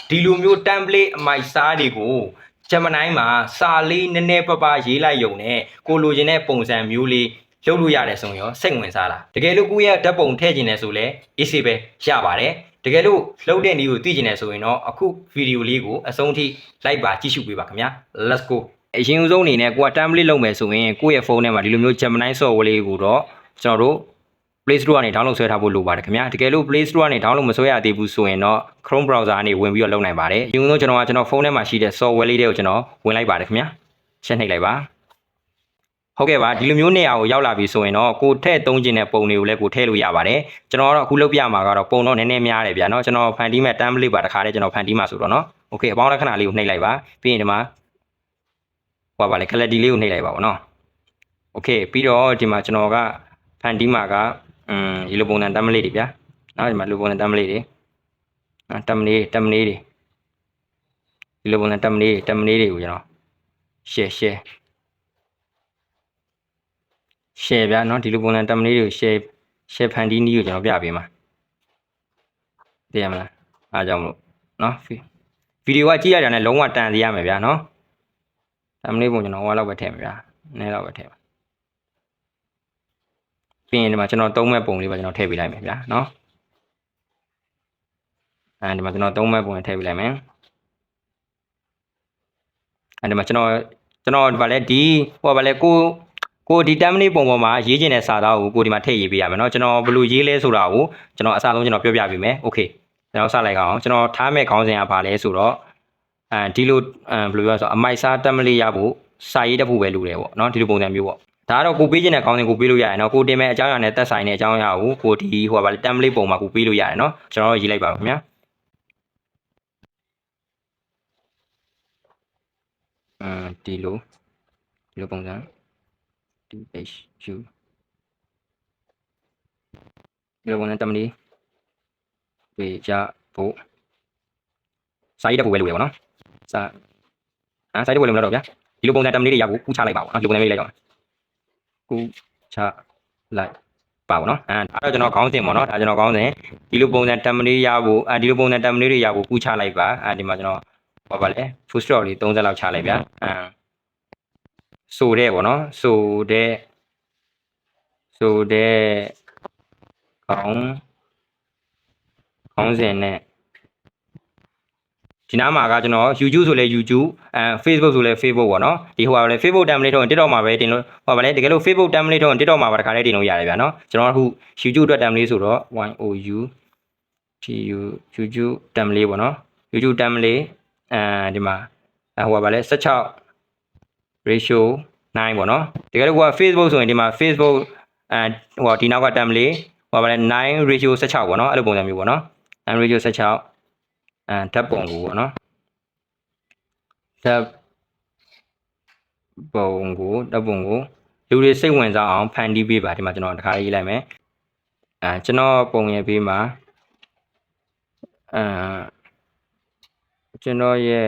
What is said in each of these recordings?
ဒီလိုမျိုး template အမိုက်စားတွေကိုဂျမနိုင်းမှာစာလေးနည်းနည်းပါးပါးရေးလိုက်ရုံနဲ့ကိုလိုချင်တဲ့ပုံစံမျိုးလေးလုပ်လို့ရတယ်ဆိုရင်ရောစိတ်ဝင်စားလားတကယ်လို့ကိုယ့်ရဲ့ဓာတ်ပုံထည့်ခြင်းနဲ့ဆိုလဲ easy ပဲရပါတယ်တကယ်လို့လုပ်တဲ့နည်းကိုသိချင်တယ်ဆိုရင်တော့အခုဗီဒီယိုလေးကိုအဆုံးထိလိုက်ပါကြည့်ရှုပေးပါခင်ဗျာ let's go အရင်ဦးဆုံးအနေနဲ့ကိုက template လုပ်မယ်ဆိုရင်ကိုယ့်ရဲ့ဖုန်းထဲမှာဒီလိုမျိုး Gemini software လေးကိုတော့ကျွန်တော်တို့ Play Store ကနေ download ဆွဲထားဖို့လိုပါတယ်ခင်ဗျာတကယ်လို့ Play Store ကနေ download မဆွဲရသေးဘူးဆိုရင်တော့ Chrome browser ကနေဝင်ပြီးတော့လုပ်နိုင်ပါတယ်အရင်ဦးဆုံးကျွန်တော်ဖုန်းထဲမှာရှိတဲ့ software လေးတွေကိုကျွန်တော်ဝင်လိုက်ပါတယ်ခင်ဗျာရှင်းနှိပ်လိုက်ပါဟုတ်ကဲ့ပါဒီလိုမျိုးနေရာကိုရောက်လာပြီဆိုရင်တော့ကိုထည့်သုံးခြင်းတဲ့ပုံတွေကိုလည်းကိုထည့်လို့ရပါတယ်ကျွန်တော်ကတော့အခုလုပ်ပြမှာကတော့ပုံတော့နည်းနည်းများတယ်ဗျာเนาะကျွန်တော်ဖန်တီးမဲ့ template ပါတခါတည်းကျွန်တော်ဖန်တီးမှာဆိုတော့เนาะโอเคအပေါင်းလက္ခဏာလေးကိုနှိပ်လိုက်ပါပြီးရင်ဒီမှာဟောပါလေ clarity လေးကိုနှိပ်လိုက်ပါဘောเนาะโอเคပြီးတော့ဒီမှာကျွန်တော်ကဖန်တီးမှာကဒီလိုပုံစံ template တွေဗျာเนาะဒီမှာလိုပုံစံ template တွေtemplate တွေဒီလိုပုံစံ template တွေကိုကျွန်တော် share ဗျာเนาะဒီလိုပုံစံ template တွေကို share ဖန်တီးနည်းကိုကျွန်တော်ပြပေးမှာသိရမလားအားကြောင့်မလို့เนาะဗီဒီယိုကကြည့်ရတာနဲ့လုံးဝတန်စီရမယ်ဗျာเนาะ template ပုံကျွန်တော်ဟိုလောက်ပဲထည့်မယ်ဗျာနည်းလောက်ပဲထည့်ပါပြီးရင်ဒီမှာကျွန်တော်သုံးမဲ့ပုံလေးပါကျွန်တော်ထည့်ပေးလိုက်မယ်ဗျာเนาะဒီမှာကျွန်တော်သုံးမဲ့ပုံထည့်ပေးလိုက်မယ်ဒီမှာကျွန်တော်ဗာလဲဒီဟိုဗာလဲကိုဒီ template ပုံပေါ်မှာရေးချင်တဲ့စာသားကိုကိုဒီမှာထည့်ရေးပေးရမယ်เนาะကျွန်တော်ဘယ်လိုရေးလဲဆိုတာကိုကျွန်တော်အစားဆုံးကျွန်တော်ပြောပြပေးမယ်โอเคကျွန်တော်စလိုက်အောင်ကျွန်တော်ထားမဲ့ခေါင်းစဉ်ကဘာလဲဆိုတော့ဒီလိုဘယ်လိုပြောဆိုအမိုက်စား template ရဖို့စာရေးတတ်ဖို့ပဲလိုတယ်ပေါ့เนาะဒီလိုပုံစံမျိုးပေါ့ဒါကတော့ကိုပေးချင်တဲ့ခေါင်းစဉ်ကိုပေးလို့ရတယ်เนาะကိုတင်မဲ့အကြောင်းအရာနဲ့သက်ဆိုင်တဲ့အကြောင်းအရာကိုကိုဒီဟိုဗာလဲ template ပုံမှာကိုပေးလို့ရတယ်เนาะကျွန်တော်ရေးလိုက်ပါခင်ဗျာဒီလိုပုံစံDHU ဒီလိုပုံစံ template တွေကြဖို့စာရေးတတ်ဖို့ပဲလိုရပါတော့စာရေးတတ်ဖို့လိုမလို့တော့ဗျာဒီလိုပုံစံ template တွေရဖို့ကူးချလိုက်ပါဘောနော်ဒီလိုပုံစံလေးလိုက်တော့ကူးချလိုက်ပါဘောနော်အဲ့တော့ကျွန်တော်ခေါင်းစဉ်ပေါ့နော်ဒါကျွန်တော်ခေါင်းစဉ်ဒီလိုပုံစံ template ရဖို့ဒီလိုပုံစံ template တွေရဖို့ကူးချလိုက်ပါဒီမှာကျွန်တော်ဘာပါလဲ full stop လေး30လောက်ချလိုက်ဗျာဆိုတဲ့ပေါ့နော်ဆိုတဲ့ခေါင်းစဉ်နဲ့ဒီနားမှာကကျွန်တော် YouTube ဆိုလဲ YouTube Facebook ဆိုလဲ Facebook ပေါ့နော်ဒီဟိုပါလဲ Facebook template တော့ TikTok မှာပဲတင်လို့ဟိုပါလဲတကယ်လို့ Facebook template တော့ TikTok မှာပါတခါတည်းတင်လို့ရတယ်ဗျာနော်ကျွန်တော်အခု YouTube အတွက် template ဆိုတော့ YouTube template ပေါ့နော် YouTube template ဒီမှာဟိုပါလဲ16 ratio 9ပေါ့နော်တကယ်လို့က Facebook ဆိုရင်ဒီမှာ Facebook ဟိုဒီနောက်က template ဟိုပါလဲ9 ratio 16ပေါ့နော်အဲ့လိုပုံစံမျိုးပေါ့နော်9 ratio 16ဓာတ်ပုံကိုပေါ့နော်ဓာတ်ပုံကိုလူတွေစိတ်ဝင်စားအောင်ဖန်တီးပေးပါဒီမှာကျွန်တော်တစ်ခါရေးလိုက်မယ်ကျွန်တော်ပုံရပေးမှာကျွန်တော်ရဲ့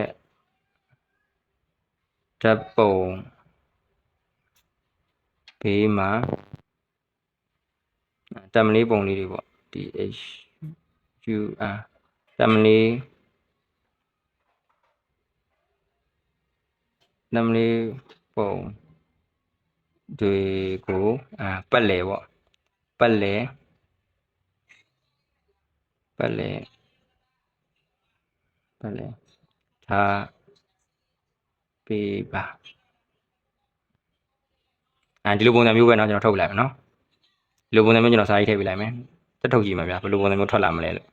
ဓာတ်ပုံပေးမှာtemplate ပုံလေးတွေပေါ့ DHU template ပုံတွေကိုပတ်လည်ပေါ့ပတ်လည်ထားပေးပါဒီလိုပုံစံမျိုးပဲเนาะကျွန်တော်ထုတ်လိုက်မယ်เนาะဒီလိုပုံစံမျိုးကျွန်တော်စာရေးထည့်ပေးလိုက်မယ်တက်ထုတ်ကြည့်မှာဗျာဘယ်လိုပုံစံမျိုးထွက်လာမလဲလို့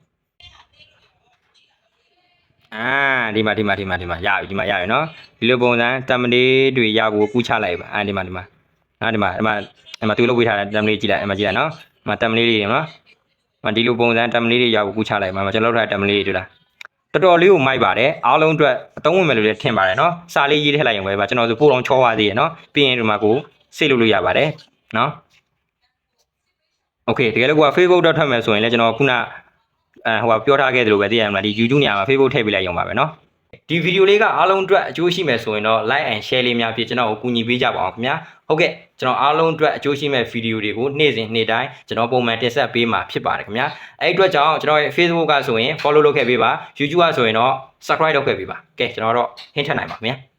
ဒီမှာရပြီဒီမှာရရเนาะဒီလိုပုံစံ template တွေရဖို့ကူးချလိုက်ပါဒီမှာသူလုပ်ပေးထားတဲ့ template ကြည့်လိုက်ကြည့်လိုက်เนาะဒီမှာ template တွေเนาะဒီလိုပုံစံ template တွေရဖို့ကူးချလိုက်ပါကျွန်တော်လုပ်ထားတဲ့ template တွေတွေ့လားတော်တော်လေးကိုမိုက်ပါတယ်အားလုံးအတွက်အသုံးဝင်မယ်လို့လည်းထင်ပါတယ်เนาะစာလေးရေးထည့်လိုက်ရင်ပဲကျွန်တော်ဆိုပို့တော့ချောပါသေးရယ်เนาะပြီးရင်ဒီမှာကိုစိတ်လုပ်လို့ရပါတယ်เนาะโอเคတကယ်လို့က Facebook တော့ထွက်မယ်ဆိုရင်လည်းကျွန်တော်ခုနဟိုပြောထားခဲ့သလိုပဲသိရမလားဒီ YouTube နေရာမှာ Facebook ထည့်ပေးလိုက်ရုံပါပဲเนาะ ဒီဗီဒီယိုလေးကအားလုံးအတွက်အကျိုးရှိမယ်ဆိုရင်တော့ like and share လေးများဖြင့်ကျွန်တော်ကိုကူညီပေးကြပါအောင်ခင်ဗျာဟုတ်ကဲ့ကျွန်တော်အားလုံးအတွက်အကျိုးရှိမဲ့ဗီဒီယိုတွေကိုနေ့စဉ်နေ့တိုင်းကျွန်တော်ပုံမှန်တင်ဆက်ပေးမှာဖြစ်ပါတယ်ခင်ဗျာအဲ့အတွက်ကြောင့်ကျွန်တော်ရဲ့ Facebook ကဆိုရင် follow လုပ်ခဲ့ပေးပါ YouTube ကဆိုရင်တော့ subscribe လုပ်ခဲ့ပေးပါကဲကျွန်တော်တော့ဟင်းထက်နိုင်ပါခင်ဗျာ